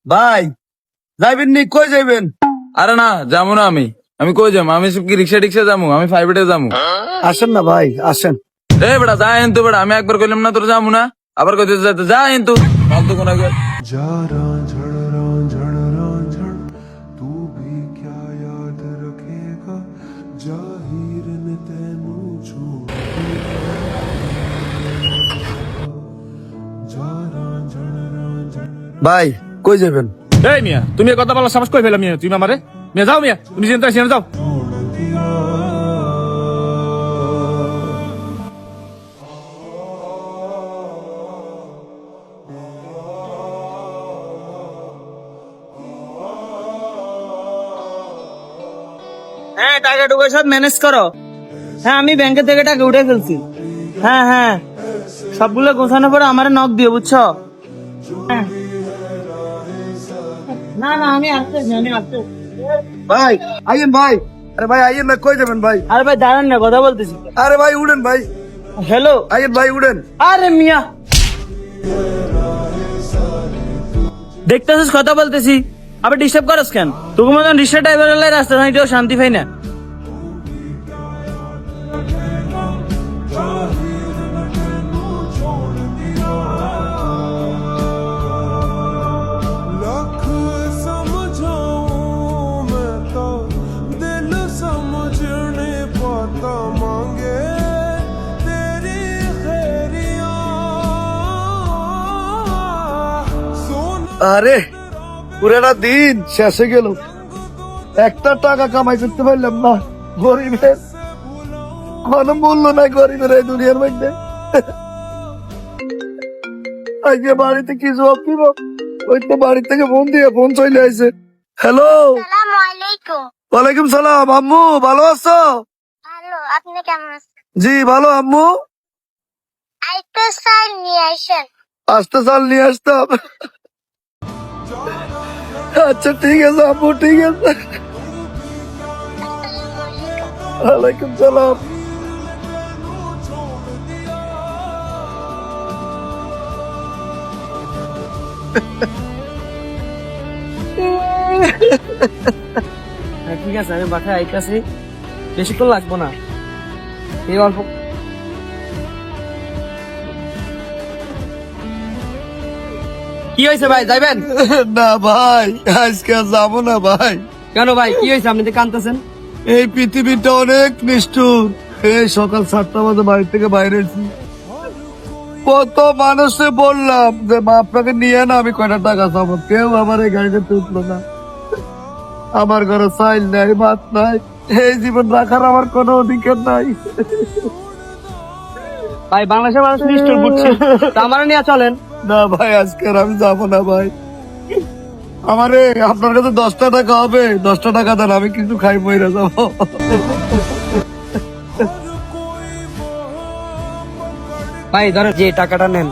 ভাই যাইবেন নি? কই যাইবেন? আরে না যাবো না আমি আমি কই যাবো? আমি সব কি রিক্সা টিক্সা যাবো? আমি প্রাইভেটে যাবো। আসেন না ভাই, আসেন। এ বেটা যা এনতো বেটা, আমি একবার কইলাম না তোর যাবো না, আবার কইতে যাতে যা এনতো ফালতু কোন जा रांझण तू भी क्या याद रखेगा जाहिर ने तेनू छोड़ जा रांझण ভাই কই যাবেন? এই মিয়া, তুমি এ কথা বলার সাহস কই পেলা মিয়া? তুমি আমারে মিয়া যাও মিয়া, তুমি চিন্তা সিনে যাও। হ্যাঁ, টাকা টুকা সব ম্যানেজ করো। হ্যাঁ, আমি ব্যাংকে থেকে টাকা উঠে ফেলছি। হ্যাঁ হ্যাঁ, সবগুলো গোছানোর পরে আমারে নক দিও, বুঝছো? হ্যাঁ। না না, আমি আসতেছি। ভাই আইয়েন ভাই। আরে ভাই আইয়েন না, কই যাবেন ভাই? আরে ভাই দাঁড়ান না, কথা বলতেছি। আরে ভাই উড়েন ভাই, হ্যালো। আইয়েন ভাই উড়েন। আরে মিয়া, দেখতেছিস কথা বলতেছি, আবার ডিস্টার্ব করস কেন? তোকে মতন রিক্সা ড্রাইভার রাস্তা হাঁটিও শান্তি পাই না। लख समझाऊं मैं तो दिल समझने पाता मांगे तेरी खैरिया सोन আরে পুরাটা দিন শেষে গেল, একটা টাকা কামাই করতে পারলাম না। গরিবের কোনো মূল্য নাই, গরিবের এই দুনিয়ার মধ্যে। আজকে বাড়িতে কি জবাব দিব? ওই তো বাড়ি থেকে ফোন চলে আইছে। হ্যালো, আসসালামু আলাইকুম। ওয়ালাইকুম সালাম। আম্মু ভালো আছো? ভালো, আপনি কেমন আছেন? জি ভালো আম্মু। আরেকটা স্যার নিয়ে আসেন। আসতে চাল নিয়ে আসতাম। আচ্ছা ঠিক আছে আম্মু, ঠিক আছে। ওয়ালাইকুম সালাম। হ্যাঁ, ঠিক আছে, আমি বাসায় আইতাছি, বেশিক্ষণ লাগবো না। এই অল্প। কি হয়েছে ভাই, যাইবেন? না ভাই, আজকে আর যাবো না ভাই। কেন ভাই, কি হয়েছে? আপনি তো কাঁদতেছেন। এই পৃথিবীটা অনেক নিষ্ঠুর। এই সকাল 7টা বাজে বাড়ি থেকে বাইরে এসেছি, কত মানুষে বললাম যে মা আপনাকে নিয়ে না, আমি কয়টা টাকা চাবো, কেউ আমার এই গাড়িতে উঠলো না। আমার ঘরে চাইল নাই, ভাত নাই, এই জীবন রাখার আমার কোনো অধিকার নাই। ভাই বাংলাদেশের মানুষ নিষ্ঠুর, বুঝছি, তা আমারে নিয়ে চলেন। না ভাই, আজকে আর আমি যাবো না ভাই। আমারে আপনার কাছে 10টা টাকা হবে? 10টা টাকা দেন, আমি কিছু খাই মইরা যাবো। ভাই ধরেন, যে টাকাটা নেন।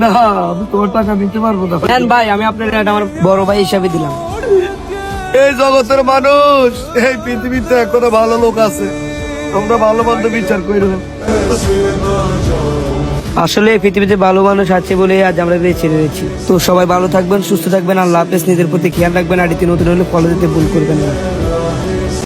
না আমি তোর টাকা নিতে পারবো না। নেন ভাই, আমি আপনার এটা আমার বড় ভাই হিসাবে দিলাম। এই জগতের মানুষ, এই পৃথিবীতে এখনো ভালো লোক আছে, তোমরা ভালো মন্দ বিচার করো। আসলে এই পৃথিবীতে ভালো মানুষ আছে বলে আজ আমরা বেঁচে রয়েছি। তো সবাই ভালো থাকবেন, সুস্থ থাকবেন, আল্লাহ হাফেজ। নিজের প্রতি খেয়াল রাখবেন, আর নতুন হলে ফলো দিতে ভুল করবেন না।